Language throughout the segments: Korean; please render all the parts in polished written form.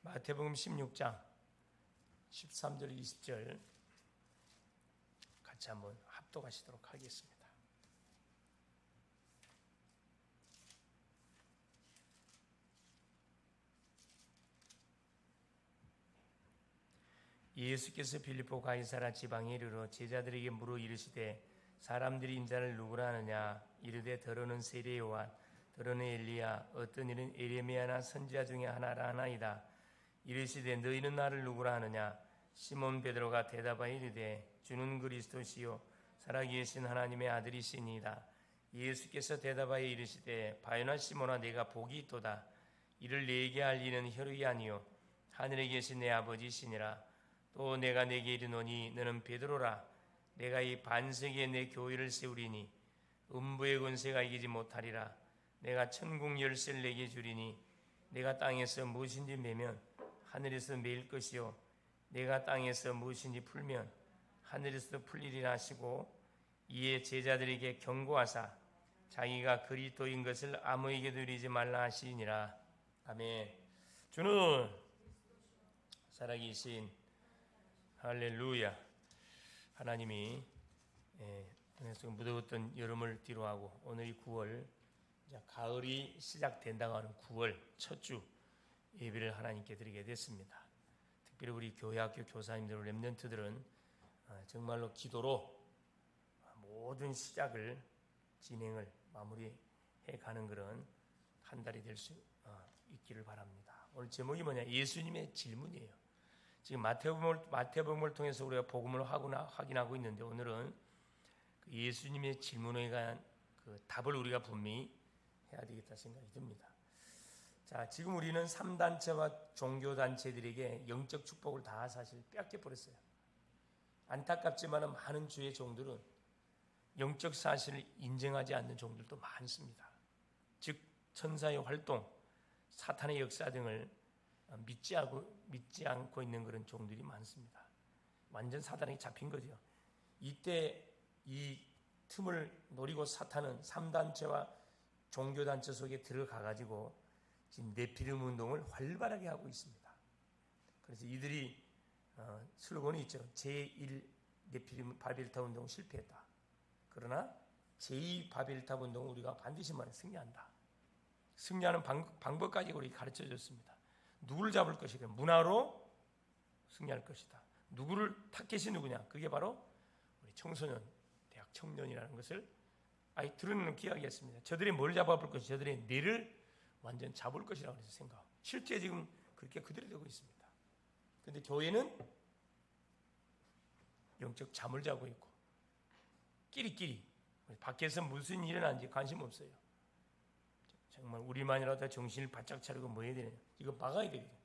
마태복음 16장 13절 20절 같이 한번 합독하시도록 하겠습니다. 예수께서 빌립보 가이사라 지방에 이르러 제자들에게 물어 이르시되 사람들이 인자를 누구라 하느냐? 이르되 더러는 세례 요한, 더러는 엘리야, 어떤 이는 에레미야나 선지자 중에 하나라 하나이다. 이르시되 너희는 나를 누구라 하느냐? 시몬 베드로가 대답하여 이르되 주는 그리스도시요 살아계신 하나님의 아들이시니이다. 예수께서 대답하여 이르시되 바요나 시몬아 네가 복이 있도다. 이를 네게 알리는 혈육이 아니요 하늘에 계신 내 아버지시니라. 또 내가 네게 이르노니 너는 베드로라. 내가 이 반세기에 내 교회를 세우리니 음부의 권세가 이기지 못하리라. 내가 천국 열쇠를 내게 주리니 내가 땅에서 무엇인지 매면 하늘에서 매일 것이요 내가 땅에서 무엇인지 풀면 하늘에서 풀리리라 하시고 이에 제자들에게 경고하사 자기가 그리스도인 것을 아무에게도 이르지 말라 하시니라. 아멘. 주는 살아계신 할렐루야. 하나님이 무더웠던 여름을 뒤로하고 오늘이 9월, 이제 가을이 시작된다고 하는 9월 첫 주 예배를 하나님께 드리게 됐습니다. 특별히 우리 교회학교 교사님들, 렘넌트들은 정말로 기도로 모든 시작을, 진행을 마무리해 가는 그런 한 달이 될 수 있기를 바랍니다. 오늘 제목이 뭐냐? 예수님의 질문이에요. 지금 마태복음을 통해서 우리가 복음을 확인하고 있는데 오늘은 예수님의 질문에 관한 그 답을 우리가 분명히 해야 되겠다 생각이 듭니다. 자, 지금 우리는 3단체와 종교단체들에게 영적 축복을 다 사실 뺏겨버렸어요. 안타깝지만 많은 주의 종들은 영적 사실을 인정하지 않는 종들도 많습니다. 즉 천사의 활동, 사탄의 역사 등을 믿지 않고 있는 그런 종들이 많습니다. 완전 사단에게 잡힌 거죠. 이때 이 틈을 노리고 사탄은 3단체와 종교단체 속에 들어가가지고 지금 네피림 운동을 활발하게 하고 있습니다. 그래서 이들이 슬로건이 있죠. 제1 네피림 바벨탑 운동 실패했다. 그러나 제2 바벨탑 운동은 우리가 반드시 승리한다. 승리하는 방법까지 우리 가르쳐 줬습니다. 누구를 잡을 것이냐? 문화로 승리할 것이다. 누구를 타겟이 누구냐? 그게 바로 우리 청소년, 대학 청년이라는 것을 아예 들은 기억이었습니다. 저들이 뭘 잡아볼 것이, 저들의 뇌를 완전 잡을 것이라고 해서 생각. 실제 지금 그렇게 그대로 되고 있습니다. 그런데 교회는 영적 잠을 자고 있고 끼리끼리 밖에서 무슨 일이 일어나는지 관심 없어요. 정말 우리만이라도 정신을 바짝 차리고 뭐 해야 되느냐. 이거 막아야 되거든요.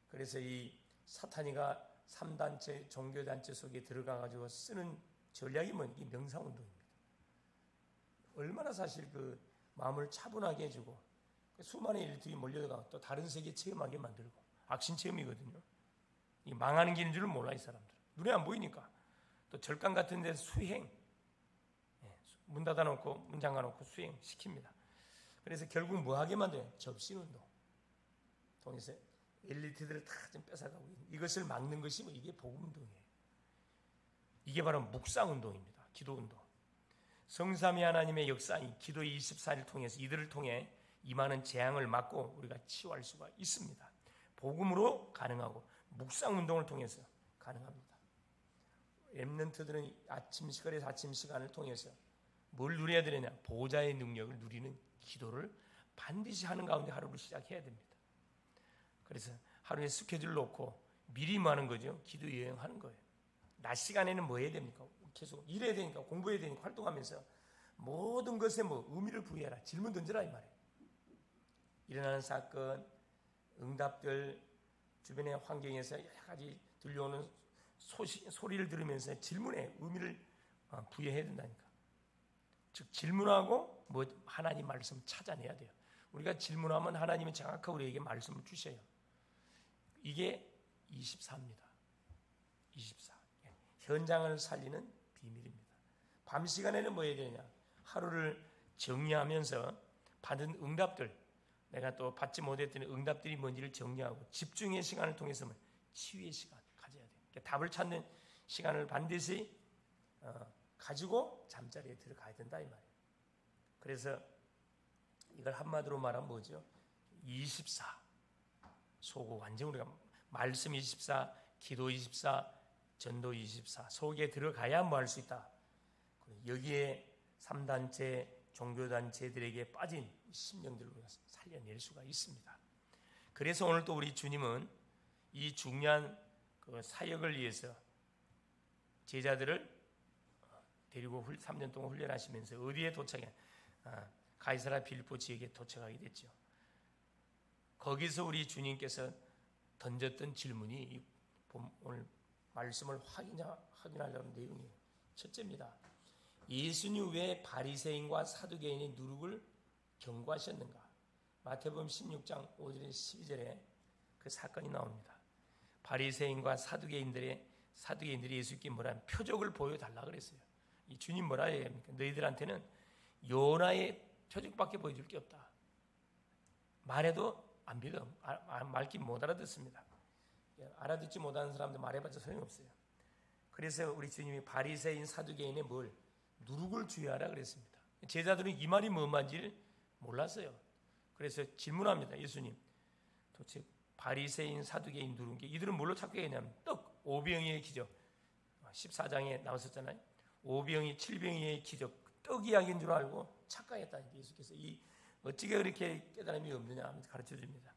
그래서 이 사탄이가 3단체 종교단체 속에 들어가가지고 쓰는 전략이 뭐냐. 명상운동입니다. 얼마나 사실 그 마음을 차분하게 해주고 수많은 일들이 몰려다가 또 다른 세계 체험하게 만들고 악신 체험이거든요. 이 망하는 길인 줄은 몰라. 이 사람들 눈에 안 보이니까. 또 절간 같은 데서 수행, 문 닫아놓고 문 잠가놓고 수행 시킵니다. 그래서 결국 뭐 하게 만들어요? 접신운동 통해서 엘리트들을 다 좀 뺏어가고 있는, 이것을 막는 것이 이게 복음운동이에요. 이게 바로 묵상운동입니다. 기도운동. 성삼위 하나님의 역사인 기도의 24일 통해서 이들을 통해 임하는 재앙을 막고 우리가 치유할 수가 있습니다. 복음으로 가능하고 묵상운동을 통해서 가능합니다. 렘넌트들은 아침 시간을 통해서 뭘 누려야 되느냐? 보좌의 능력을 누리는 기도를 반드시 하는 가운데 하루를 시작해야 됩니다. 그래서 하루에 스케줄 놓고 미리 뭐 하는 거죠? 기도 여행하는 거예요. 낮 시간에는 뭐 해야 됩니까? 계속 일해야 되니까, 공부해야 되니까 활동하면서 모든 것에 의미를 부여해라. 질문 던져라 이 말이에요. 일어나는 사건, 응답들, 주변의 환경에서 여러 가지 들려오는 소리를 들으면서 질문에 의미를 부여해야 된다니까. 즉 질문하고 하나님 말씀 찾아내야 돼요. 우리가 질문하면 하나님이 정확하게 우리에게 말씀을 주셔요. 이게 24입니다. 24. 현장을 살리는 비밀입니다. 밤 시간에는 뭐 해야 되냐? 하루를 정리하면서 받은 응답들, 내가 또 받지 못했던 응답들이 뭔지를 정리하고 집중의 시간을 통해서 치유의 시간 가져야 돼. 그러니까 답을 찾는 시간을 반드시 가지고 잠자리에 들어가야 된다 이 말이에요. 그래서 이걸 한마디로 말하면 뭐죠? 24 소고 완전 우리가 말씀 24, 기도 24, 전도 24 속에 들어가야 뭐 할 수 있다. 여기에 3단체 종교단체들에게 빠진 심령들을 우리가 살려낼 수가 있습니다. 그래서 오늘 또 우리 주님은 이 중요한 그 사역을 위해서 제자들을 데리고 3년 동안 훈련하시면서 어디에 도착해? 가이사랴 빌립보 지역에 도착하게 됐죠. 거기서 우리 주님께서 던졌던 질문이 오늘 말씀을 확인하려는 내용이에요. 첫째입니다. 예수님 왜 바리새인과 사두개인의 누룩을 경고하셨는가? 마태복음 16장 5절에 12절에 그 사건이 나옵니다. 바리새인과 사두개인들이 예수께 뭐라면 표적을 보여달라 그랬어요. 이 주님 뭐라 해야 합니까? 너희들한테는 요나의 표적밖에 보여줄 게 없다. 말해도 안 믿어. 말귀 못 알아듣습니다. 알아듣지 못하는 사람들 말해봤자 소용없어요. 그래서 우리 주님이 바리새인 사두개인의 뭘? 누룩을 주의하라 그랬습니다. 제자들은 이 말이 뭔 말인지를 몰랐어요. 그래서 질문합니다. 예수님, 도대체 바리새인 사두개인 누룩 게 이들은 뭘로 찾게 되냐면 떡, 오병이의 기적 14장에 나왔었잖아요. 오병이 7병이의 기적 떡 이야기인 줄 알고 착각했다. 예수께서 이 어찌게 그렇게 깨달음이 없느냐 가르쳐 줍니다.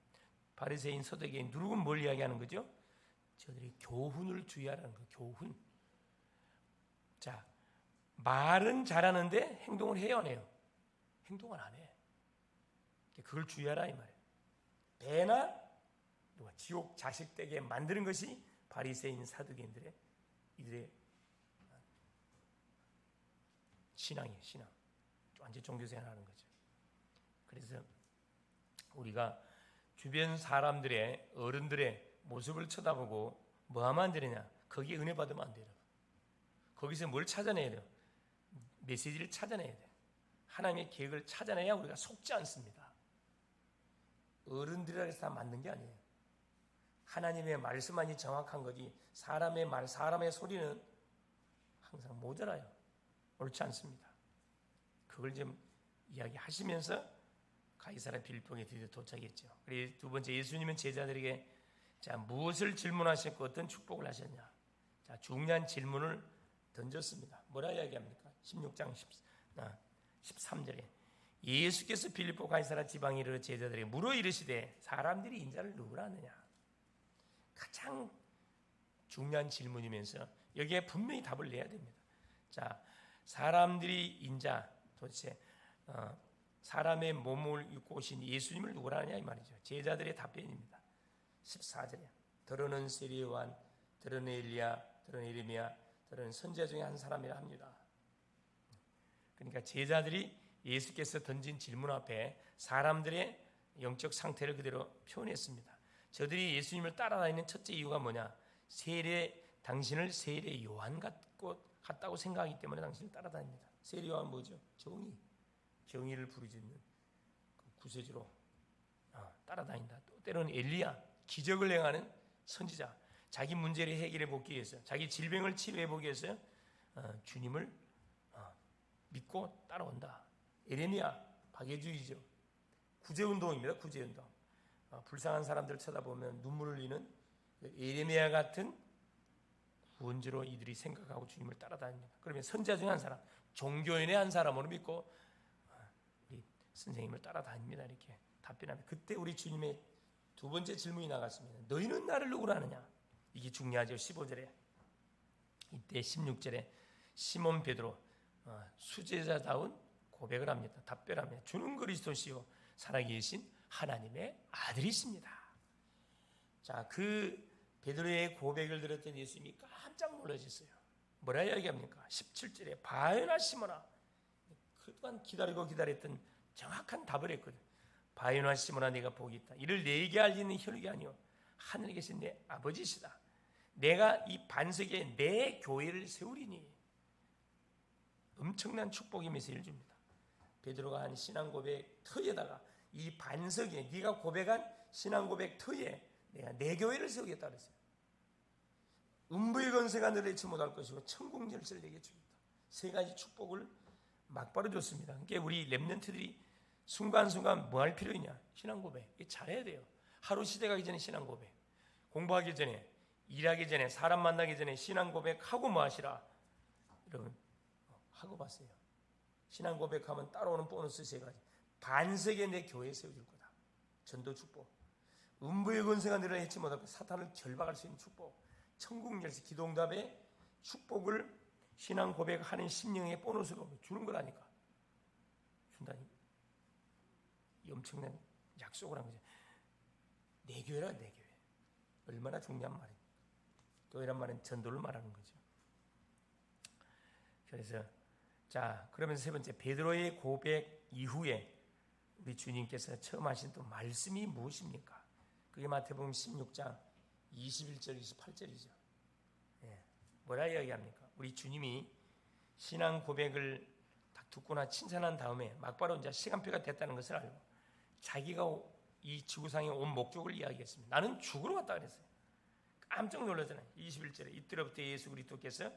바리새인 사두개인 누룩은 뭘 이야기하는 거죠? 저들이 교훈을 주의하라는 거예요. 교훈. 자, 말은 잘하는데 행동을 해요, 안 해요? 행동을 안 해. 그걸 주의하라 이 말이에요. 배나 누가 지옥 자식 되게 만드는 것이 바리새인 사두개인들의 이들의 신앙이에요. 신앙. 완전 종교생활하는 거죠. 그래서 우리가 주변 사람들의 어른들의 모습을 쳐다보고 뭐 하면 안 되느냐? 거기에 은혜 받으면 안 돼요. 거기서 뭘 찾아내야 돼요? 메시지를 찾아내야 돼요. 하나님의 계획을 찾아내야 우리가 속지 않습니다. 어른들이라 해서 다 맞는 게 아니에요. 하나님의 말씀만이 정확한 거지 사람의 말, 사람의 소리는 항상 모자라요. 옳지 않습니다. 그걸 좀 이야기하시면서 가이사랴 빌립보에 드디어 도착했죠. 그리고 두 번째, 예수님은 제자들에게 자, 무엇을 질문하셨고 어떤 축복을 하셨냐? 자, 중요한 질문을 던졌습니다. 뭐라 이야기합니까? 16장 13절에 예수께서 빌립보 가이사랴 지방에 이르러 제자들에게 물어 이르시되 사람들이 인자를 누구라 하느냐? 가장 중요한 질문이면서 여기에 분명히 답을 내야 됩니다. 자, 사람들이 인자 도대체 사람의 몸을 입고 오신 예수님을 누구라 하냐 이 말이죠. 제자들의 답변입니다. 14절에 더러는 세례 요한, 더러는 엘리야, 더러는 예레미야, 더러는 선지자 중에 한 사람이라 합니다. 그러니까 제자들이 예수께서 던진 질문 앞에 사람들의 영적 상태를 그대로 표현했습니다. 저들이 예수님을 따라다니는 첫째 이유가 뭐냐? 당신을 세례 요한 같다고 생각하기 때문에 당신을 따라다닙니다. 세례 요한 뭐죠? 정의를 부르짖는 구세주로 따라다닌다. 또 때로는 엘리야, 기적을 행하는 선지자, 자기 문제를 해결해 보기 위해서, 자기 질병을 치료해 보기 위해서 주님을 믿고 따라온다. 예레미야, 박해주의죠. 구제운동입니다. 구제운동. 불쌍한 사람들 쳐다보면 눈물을 흘리는 예레미야 같은 구원주로 이들이 생각하고 주님을 따라다닙니다. 그러면 선지자 중에 한 사람, 종교인의 한 사람으로 믿고 우리 선생님을 따라다닙니다. 이렇게 답변합니다. 그때 우리 주님의 두 번째 질문이 나갔습니다. 너희는 나를 누구라 하느냐? 이게 중요하죠. 15절에. 이때 16절에 시몬 베드로 수제자다운 고백을 합니다. 답변합니다. 주는 그리스도시요 살아계신 하나님의 아들이십니다. 자, 그 베드로의 고백을 들었던 예수님이 깜짝 놀라셨어요. 뭐라 이야기합니까? 17절에 바요나 시몬아, 그동안 기다리고 기다렸던 정확한 답을 했거든. 바요나 시몬아, 내가 복이 있다. 이를 내게 알리는 혈육이 아니요 하늘에 계신 내 아버지시다. 내가 이 반석에 내 교회를 세우리니. 엄청난 축복의 메시지를 줍니다. 베드로가 한 신앙 고백 터에다가 이 반석에 네가 고백한 신앙 고백 터에 내가 내 교회를 세우겠다 그랬어요. 음부의 권세가 너를 해치 못할 것이고 천국 열쇠를 내게 주겠다. 세 가지 축복을 막바로 줬습니다. 그러니까 우리 렘넌트들이 순간순간 뭐 할 필요 있냐? 신앙 고백. 잘해야 돼요. 하루 시작하기 전에 신앙 고백. 공부하기 전에, 일하기 전에, 사람 만나기 전에 신앙 고백하고 뭐 하시라? 여러분 하고 봤어요. 신앙 고백하면 따라오는 보너스 세 가지. 반석에 내 교회 세워줄 거다. 전도 축복. 음부의 권세가 너를 해치 못할 것, 사탄을 결박할 수 있는 축복. 천국 열쇠, 기도응답의 축복을 신앙 고백하는 심령의 보너스로 주는 거라니까. 준다니. 이 엄청난 약속을 한 거죠. 내 교회라, 내 교회. 얼마나 중요한 말입니까? 교회란 말은 전도를 말하는 거죠. 그래서 자, 그러면 세 번째, 베드로의 고백 이후에 우리 주님께서 처음 하신 또 말씀이 무엇입니까? 그게 마태복음 16장 21절 28절이죠. 뭐라 이야기합니까? 우리 주님이 신앙 고백을 딱 듣거나 칭찬한 다음에 막바로 이제 시간표가 됐다는 것을 알고 자기가 이 지구상에 온 목적을 이야기했습니다. 나는 죽으러 왔다 그랬어요. 깜짝 놀라잖아요. 21절에 이때로부터 예수 그리스도께서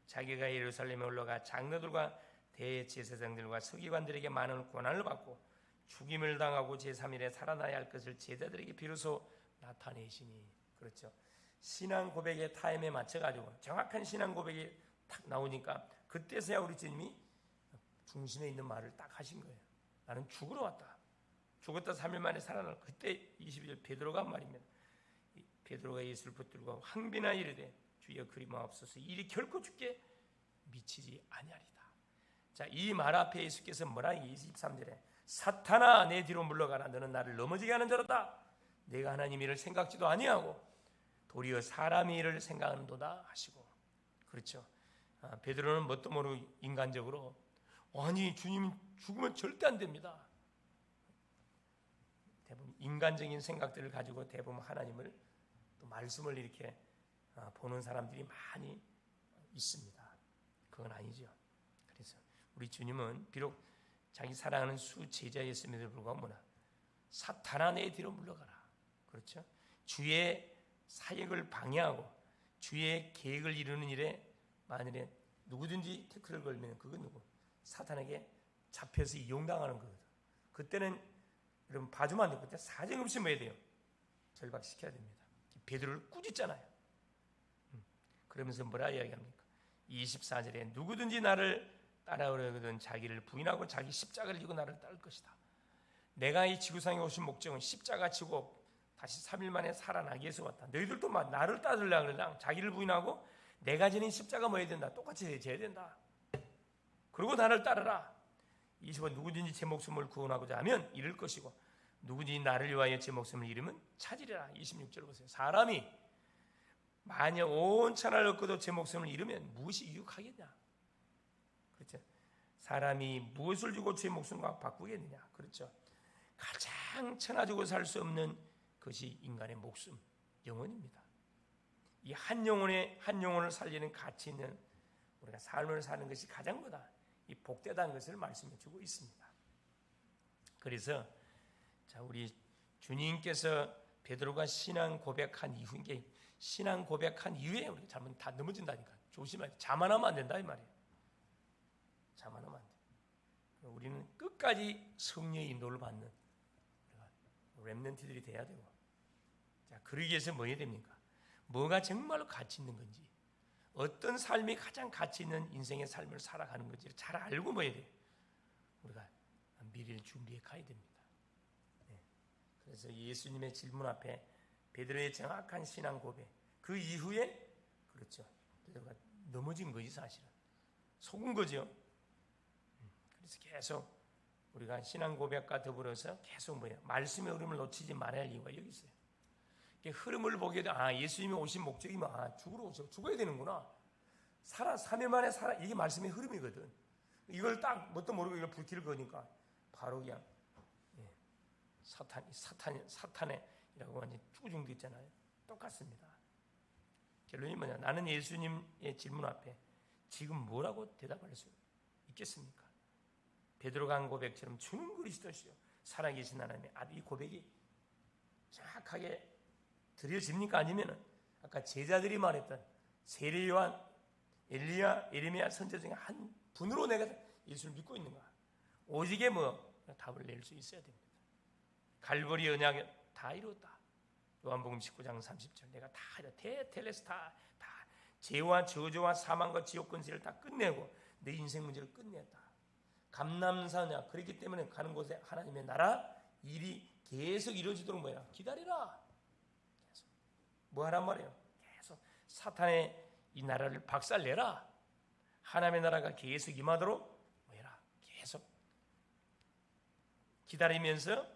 자기가 예루살렘에 올라가 장로들과 대제사장들과 서기관들에게 많은 고난을 받고 죽임을 당하고 제3일에 살아나야 할 것을 제자들에게 비로소 나타내시니. 그렇죠. 신앙 고백의 타임에 맞춰가지고 정확한 신앙 고백이 딱 나오니까 그때서야 우리 주님이 중심에 있는 말을 딱 하신 거예요. 나는 죽으러 왔다. 죽었다 3일 만에 살아날. 그때 22절 베드로가 한 말입니다. 베드로가 예수를 붙들고 황비나 이르되 주여 그리 마옵소서 일이 결코 죽게 미치지 아니하리다. 자, 이 말 앞에 예수께서 뭐라 23절에 사탄아 내 뒤로 물러가라. 너는 나를 넘어지게 하는 자로다. 내가 하나님 일을 생각지도 아니하고 도리어 사람의 일을 생각하는도다 하시고. 그렇죠. 베드로는 뭣도 모르고 인간적으로 아니 주님 죽으면 절대 안 됩니다. 대부분 인간적인 생각들을 가지고 대부분 하나님을 또 말씀을 이렇게 보는 사람들이 많이 있습니다. 그건 아니죠. 그래서 우리 주님은 비록 자기 사랑하는 수 제자였음에도 불구하고 뭐나 사탄아 내 뒤로 물러가라. 그렇죠. 주의 사역을 방해하고 주의 계획을 이루는 일에 만일에 누구든지 태클을 걸면 그건 누구? 사탄에게 잡혀서 이용당하는 거거든. 그때는 여러분 봐주면 안 되고 그때 사정없이 뭐 해야 돼요? 절박시켜야 됩니다. 베드로를 꾸짖잖아요. 그러면서 뭐라 이야기합니까? 24절에 누구든지 나를 따라오려거든 자기를 부인하고 자기 십자가를 지고 나를 따를 것이다. 내가 이 지구상에 오신 목적은 십자가 지고 다시 3일 만에 살아나기 위해서 왔다. 너희들도 막 나를 따르려고 그러나 자기를 부인하고 내가 지닌 십자가 뭐 해야 된다? 똑같이 져야 된다. 그리고 나를 따르라. 25 누구든지 제 목숨을 구원하고자 하면 잃을 것이고 누구든지 나를 위하여 제 목숨을 잃으면 찾으리라. 26절 보세요. 사람이 만약 온 천하를 얻고도 제 목숨을 잃으면 무엇이 유익하겠냐? 그렇죠. 사람이 무엇을 주고 제 목숨과 바꾸겠느냐? 그렇죠. 가장 천하 주고 살 수 없는 것이 인간의 목숨, 영혼입니다. 이 한 영혼을 살리는 가치 있는 우리가 삶을 사는 것이 가장 뭐다? 이 복되다는 것을 말씀해 주고 있습니다. 그래서 자, 우리 주님께서 베드로가 신앙 고백한 이후에 신앙 고백한 이후에 우리 잘못 다 넘어진다니까. 조심하지. 자만하면 안 된다 이 말이에요. 자만하면 안 돼. 우리는 끝까지 성령의 인도를 받는 렘넌트들이 돼야 되고. 자, 그러기 위해서 뭐 해야 됩니까? 뭐가 정말로 가치 있는 건지, 어떤 삶이 가장 가치 있는 인생의 삶을 살아가는 건지를 잘 알고 뭐 해야 돼요? 우리가 미래를 준비해 가야 됩니다. 네. 그래서 예수님의 질문 앞에 베드로의 정확한 신앙 고백, 그 이후에 그렇죠. 베드로가 넘어진 거지 사실은. 속은 거죠. 그래서 계속 우리가 신앙 고백과 더불어서 계속 뭐예요? 말씀의 흐름을 놓치지 말아야 할 이유가 여기 있어요. 흐름을 보게 돼. 예수님이 오신 목적이 죽으러 오셔. 죽어야 되는구나. 3일 만에 살아. 이게 말씀의 흐름이거든. 이걸 딱 뭣도 모르고 이걸 불길을 거니까 바로 그냥 사탄이라고 완전 쭈중돼 있잖아요. 똑같습니다. 결론이 뭐냐? 나는 예수님의 질문 앞에 지금 뭐라고 대답할 수 있겠습니까? 베드로가 한 고백처럼 주는 그리스도시요 살아계신 하나님의 아들, 이 고백이 정확하게 드려집니까? 아니면은 아까 제자들이 말했던 세례 요한, 엘리야, 예레미야 선지자 중에 한 분으로 내가 예수를 믿고 있는가? 오직에 답을 낼 수 있어야 됩니다. 갈보리 언약을 다 이루었다. 요한복음 19장 30절 내가 다 테텔레스타 다 죄와 저주와 사망과 지옥 권세를 다 끝내고 내 인생 문제를 끝냈다. 감남사냐 그렇기 때문에 가는 곳에 하나님의 나라 일이 계속 이루어지도록 기다리라. 계속 뭐 하란 말이에요? 계속 사탄의 이 나라를 박살내라. 하나님의 나라가 계속 임하도록 계속 기다리면서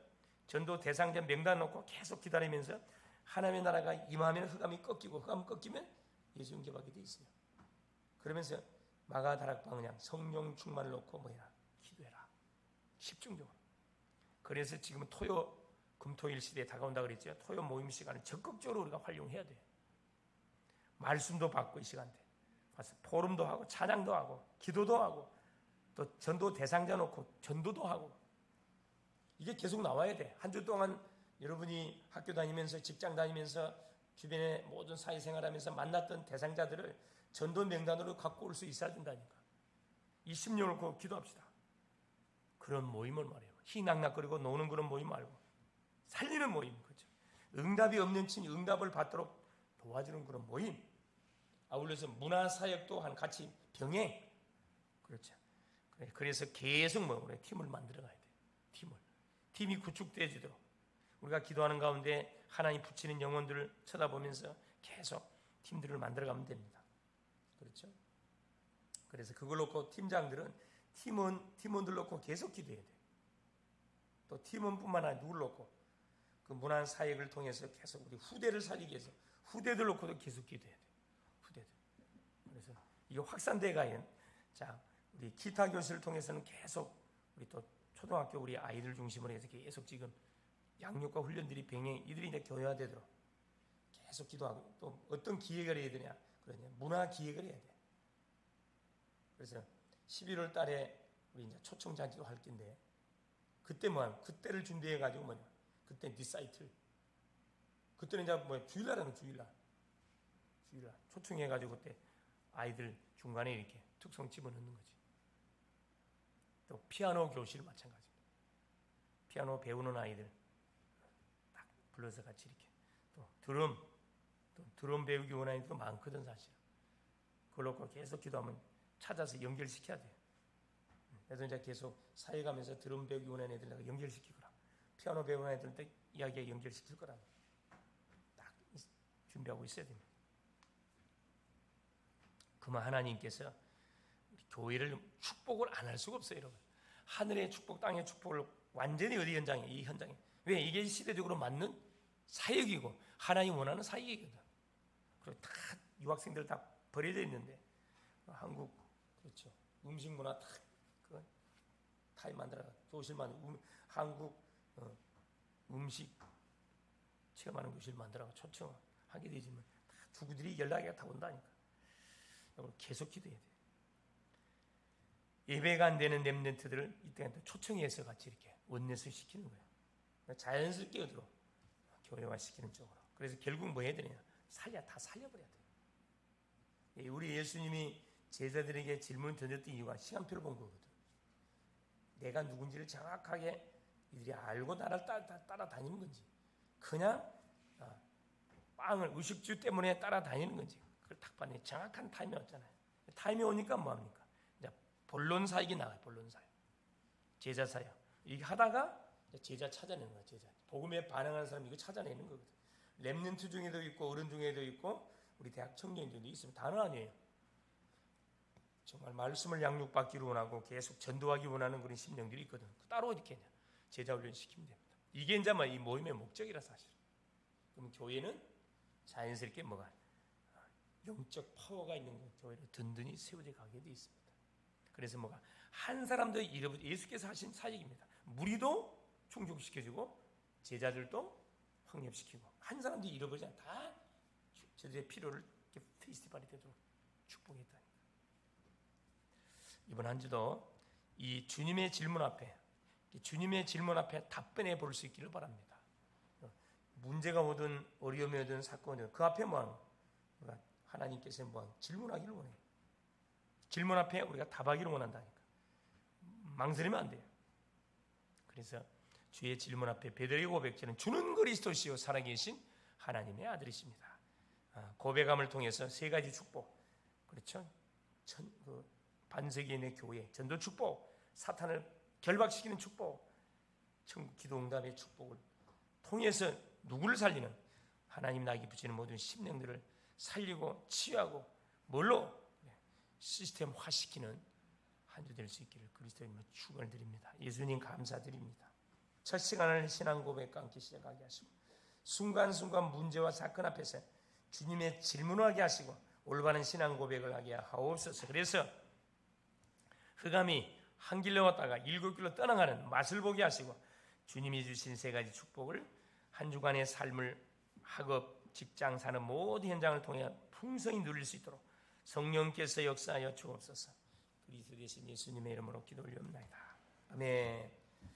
전도 대상자 명단 놓고 계속 기다리면서 하나님의 나라가 임하면 흑암이 꺾이고 흑암 꺾이면 예수 영접하게 돼 있어요. 그러면서 마가다락방 그냥 성령 충만을 놓고 기도해라. 집중적으로. 그래서 지금 토요 금토일 시대에 다가온다 그랬죠. 토요 모임 시간을 적극적으로 우리가 활용해야 돼요. 말씀도 받고 이 시간대 가서 포럼도 하고 찬양도 하고 기도도 하고 또 전도 대상자 놓고 전도도 하고 이게 계속 나와야 돼. 한 주 동안 여러분이 학교 다니면서 직장 다니면서 주변의 모든 사회생활하면서 만났던 대상자들을 전도 명단으로 갖고 올 수 있어야 된다니까. 이 심령을 놓고 기도합시다. 그런 모임을 말해요. 희낙낙거리고 노는 그런 모임 말고 살리는 모임, 그렇죠? 응답이 없는 친이 응답을 받도록 도와주는 그런 모임. 아울러서 문화사역도 같이 병행. 그렇죠. 그래서 계속 우리 팀을 만들어가야 돼. 팀이 구축되어지도록 우리가 기도하는 가운데 하나님 붙이는 영혼들을 쳐다보면서 계속 팀들을 만들어가면 됩니다. 그렇죠? 그래서 그걸 놓고 팀장들은 팀원들 놓고 계속 기도해야 돼. 또 팀원뿐만 아니라 누굴 놓고 그 문화 사역을 통해서 계속 우리 후대를 살리기 위해서 후대들 놓고도 계속 기도해야 돼. 후대들. 그래서 이게 확산돼 가는 자 우리 기타 교실을 통해서는 계속 우리 또 초등학교 우리 아이들 중심으로 해서 계속 지금 양육과 훈련들이 병행 이들이 이제 교회화되도록 계속 기도하고 또 어떤 기획을 해야 되냐 그러냐 문화 기획을 해야 돼. 그래서 11월 달에 우리 이제 초청 잔치도 할 텐데 그때 그때를 준비해 가지고 그때 리사이틀 그때는 이제 주일날 초청해 가지고 그때 아이들 중간에 이렇게 특성 집어넣는 거지. 또 피아노 교실 마찬가지입니다. 피아노 배우는 아이들 딱 불러서 같이 이렇게 또 드럼 배우기 원하는 애들도 많거든 사실. 그걸 놓고 계속 기도하면 찾아서 연결시켜야 돼요. 그래서 이제 계속 사회 가면서 드럼 배우기 원하는 애들 내가 연결시키거라. 피아노 배우는 애들한테 이야기에 연결시킬 거라. 딱 준비하고 있어야 됩니다. 그만 하나님께서 교회를 축복을 안 할 수가 없어요, 여러분. 하늘의 축복, 땅의 축복을 완전히 어디 현장에, 이 현장에. 왜? 이게 시대적으로 맞는 사역이고 하나님 원하는 사역이거든. 그리고 다 유학생들 다 버려져 있는데 한국 그렇죠. 음식 문화 다 타임 만들어 교실 만들어 한국 음식 체험하는 교실 만들어 초청하게 되지만 다 누구들이 연락이 다 온다니까. 계속 기도해야 돼. 예배가 안 되는 렘넌트들을 이때 초청해서 같이 이렇게 원내스 시키는 거예요. 자연스럽게 어디로 교회화 시키는 쪽으로. 그래서 결국 뭐 해야 되냐? 다 살려버려야 돼. 우리 예수님이 제자들에게 질문을 던졌던 이유가 시간표를 본 거거든. 내가 누군지를 정확하게 이들이 알고 나를 따라다니는 건지, 그냥 빵을 의식주 때문에 따라다니는 건지, 그걸 딱 봤더니 정확한 타임이 왔잖아요. 타임이 오니까 뭐합니까? 이제 본론 사역이 나가요. 본론 사역, 제자 사역. 이게 하다가 제자 찾아내는 거야. 제자 복음에 반응하는 사람 이거 찾아내는 거거든. 렘넌트 중에도 있고 어른 중에도 있고 우리 대학 청년들도 있으면 단어 아니에요. 정말 말씀을 양육받기를 원하고 계속 전도하기 원하는 그런 심령들이 있거든. 따로 어떻게 하냐? 제자 훈련 시키면 됩니다. 이게 이제 이 모임의 목적이라 사실. 그럼 교회는 자연스럽게 영적 파워가 있는 교회로 든든히 세워져 가게 되어 있습니다. 그래서 한 사람도 잃어버리지. 예수께서 하신 사역입니다. 무리도 충족시켜주고 제자들도 확립시키고 한 사람도 잃어버리지 않아. 다 저들의 필요를 페스티벌이 되도록 축복했다니까. 이번 한 주도 이 주님의 질문 앞에 주님의 질문 앞에 답변해 볼 수 있기를 바랍니다. 문제가 오든 어려움이 오든 사건이 오든 그 앞에 뭐하는 거예요? 하나님께서 질문하기를 원해요. 질문 앞에 우리가 답하기를 원한다니까. 망설이면 안 돼요. 그래서 주의 질문 앞에 베드로의 고백처럼 주는 그리스도시요 살아계신 하나님의 아들이십니다. 고백함을 통해서 세 가지 축복, 그렇죠? 반세기 내 교회 전도 축복, 사탄을 결박시키는 축복, 천국 기도 응답의 축복을 통해서 누구를 살리는 하나님 나에게 붙이는 모든 심령들을 살리고 치유하고 뭘로 시스템화시키는 한 주 될 수 있기를 그리스도님으로 축원을 드립니다. 예수님 감사드립니다. 첫 시간을 신앙 고백과 함께 시작하게 하시고 순간순간 문제와 사건 앞에서 주님의 질문을 하게 하시고 올바른 신앙 고백을 하게 하옵소서. 그래서 흑암이 한 길로 왔다가 7길로 떠나가는 맛을 보게 하시고 주님이 주신 세 가지 축복을 한 주간의 삶을 학업, 직장 사는 모든 현장을 통해 풍성히 누릴 수 있도록 성령께서 역사하여 주옵소서. 그리스도 되신 예수님의 이름으로 기도 올리옵나이다. 아멘.